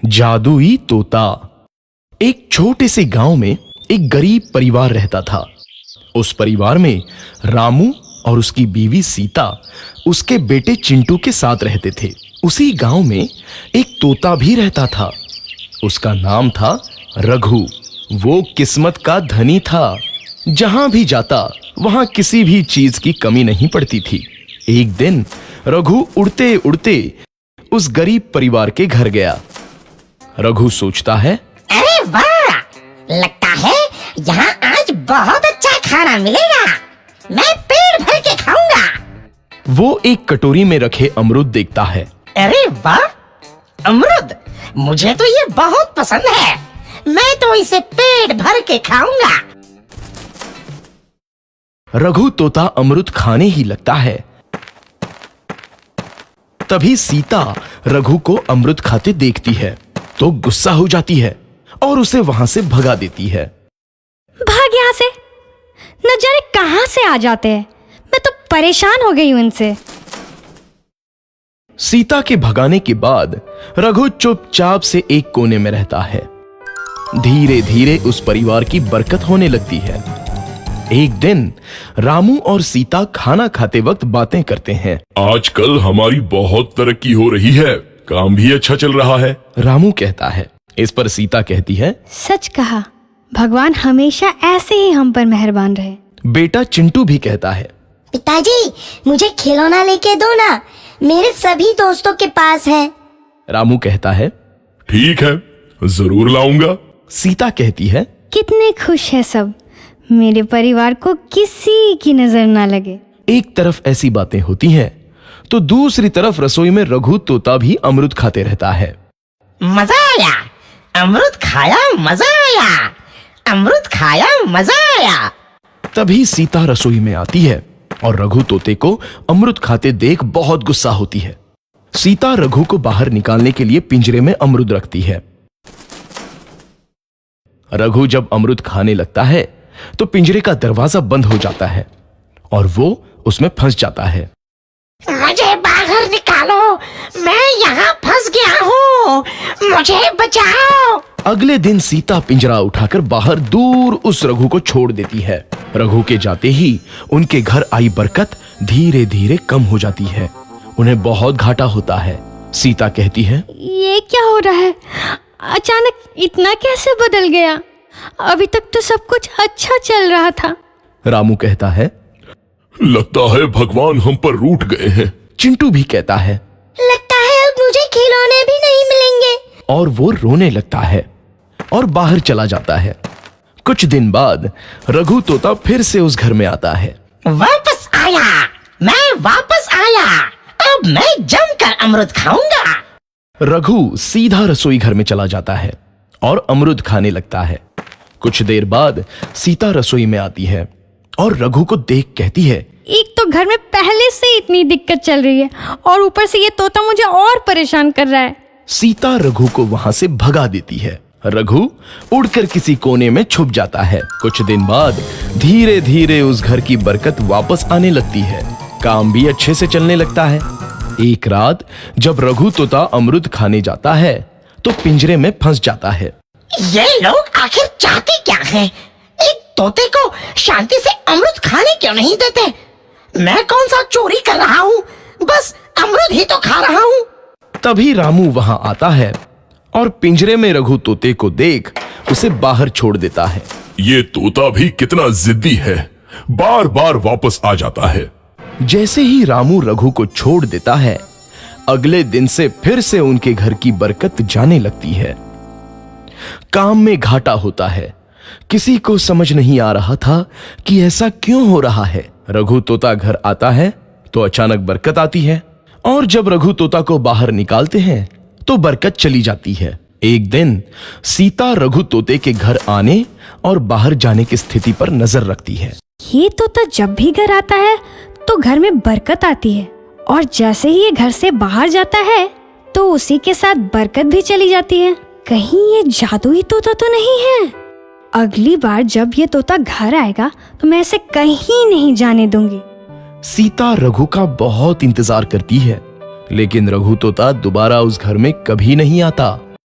जादुई तोता। एक छोटे से गांव में एक गरीब परिवार रहता था। उस परिवार में रामू और उसकी बीवी सीता उसके बेटे चिंटू के साथ रहते थे। उसी गांव में एक तोता भी रहता था। उसका नाम था रघु। वो किस्मत का धनी था। जहां भी जाता वहां किसी भी चीज की कमी नहीं पड़ती थी। एक दिन रघु उड़ते उड़ते उस गरीब परिवार के घर गया। रघु सोचता है, अरे वाह, लगता है यहाँ आज बहुत अच्छा खाना मिलेगा। मैं पेट भर के खाऊंगा। वो एक कटोरी में रखे अमरूद देखता है। अरे वाह, अमरूद, मुझे तो ये बहुत पसंद है। मैं तो इसे पेट भर के खाऊंगा। रघु तोता अमरूद खाने ही लगता है। तभी सीता रघु को अमरूद खाते देखती है तो गुस्सा हो जाती है और उसे वहां से भगा देती है। भाग यहाँ से, न जाने कहां से आ जाते हैं। मैं तो परेशान हो गई हूं इनसे। सीता के भगाने के बाद रघु चुपचाप से एक कोने में रहता है। धीरे धीरे उस परिवार की बरकत होने लगती है। एक दिन रामू और सीता खाना खाते वक्त बातें करते हैं। आजकल हमारी बहुत तरक्की हो रही है, काम भी अच्छा चल रहा है। रामू कहता है। इस पर सीता कहती है, सच कहा, भगवान हमेशा ऐसे ही हम पर मेहरबान रहे। बेटा चिंटू भी कहता है, पिताजी, मुझे खिलौना लेके दो ना, मेरे सभी दोस्तों के पास है। रामू कहता है, ठीक है, जरूर लाऊंगा। सीता कहती है, कितने खुश है सब, मेरे परिवार को किसी की नजर ना लगे। एक तरफ ऐसी बातें होती हैं तो दूसरी तरफ रसोई में रघु तोता भी अमरूद खाते रहता है। मजा आया, अमरूद खाया, मजा आया, अमरूद खाया, मजा आया। तभी सीता रसोई में आती है और रघु तोते को अमरूद खाते देख बहुत गुस्सा होती है। सीता रघु को बाहर निकालने के लिए पिंजरे में अमरूद रखती है। रघु जब अमरूद खाने लगता है तो पिंजरे का दरवाजा बंद हो जाता है और वो उसमें फंस जाता है। मुझे बाहर निकालो, मैं यहाँ फंस गया हूँ, मुझे बचाओ। अगले दिन सीता पिंजरा उठाकर बाहर दूर उस रघु को छोड़ देती है। रघु के जाते ही उनके घर आई बरकत धीरे धीरे कम हो जाती है। उन्हें बहुत घाटा होता है। सीता कहती है, ये क्या हो रहा है, अचानक इतना कैसे बदल गया? अभी तक तो सब कुछ अच्छा चल रहा था। रामू कहता है, लगता है भगवान हम पर रूठ गए हैं। चिंटू भी कहता है, लगता है अब मुझे खिलौने भी नहीं मिलेंगे। और वो रोने लगता है और बाहर चला जाता है। कुछ दिन बाद रघु तोता फिर से उस घर में आता है। वापस आया, मैं वापस आया, अब मैं जमकर अमरूद खाऊंगा। रघु सीधा रसोई घर में चला जाता है और अमरूद खाने लगता है। कुछ देर बाद सीता रसोई में आती है और रघु को देख कहती है, एक तो घर में पहले से इतनी दिक्कत चल रही है और ऊपर से ये तोता मुझे और परेशान कर रहा है। सीता रघु को वहां से भगा देती है। रघु उड़कर किसी कोने में छुप जाता है। कुछ दिन बाद धीरे धीरे उस घर की बरकत वापस आने लगती है। काम भी अच्छे से चलने लगता है। एक रात जब रघु तोता अमरूद खाने जाता है तो पिंजरे में फंस जाता है। ये लोग आखिर चाहते क्या हैं? एक तोते को शांति से अमरूद खाने क्यों नहीं देते? मैं कौन सा चोरी कर रहा हूँ? बस अमरूद ही तो खा रहा हूँ। तभी रामू वहां आता है और पिंजरे में रघु तोते को देख उसे बाहर छोड़ देता है। ये तोता भी कितना जिद्दी है, बार बार वापस आ जाता है। जैसे ही रामू रघु को छोड़ देता है, अगले दिन से फिर से उनके घर की बरकत जाने लगती है। काम में घाटा होता है। किसी को समझ नहीं आ रहा था कि ऐसा क्यों हो रहा है। रघु तोता घर आता है तो अचानक बरकत आती है और जब रघु तोता को बाहर निकालते हैं तो बरकत चली जाती है। एक दिन सीता रघु तोते के घर आने और बाहर जाने की स्थिति पर नजर रखती है। ये तोता जब भी घर आता है तो घर में बरकत आती है और जैसे ही ये घर से बाहर जाता है तो उसी के साथ बरकत भी चली जाती है। कहीं ये जादुई तोता तो नहीं है? अगली बार जब ये तोता घर आएगा तो मैं इसे कहीं नहीं जाने दूंगी। सीता रघु का बहुत इंतजार करती है, लेकिन रघु तोता दोबारा उस घर में कभी नहीं आता।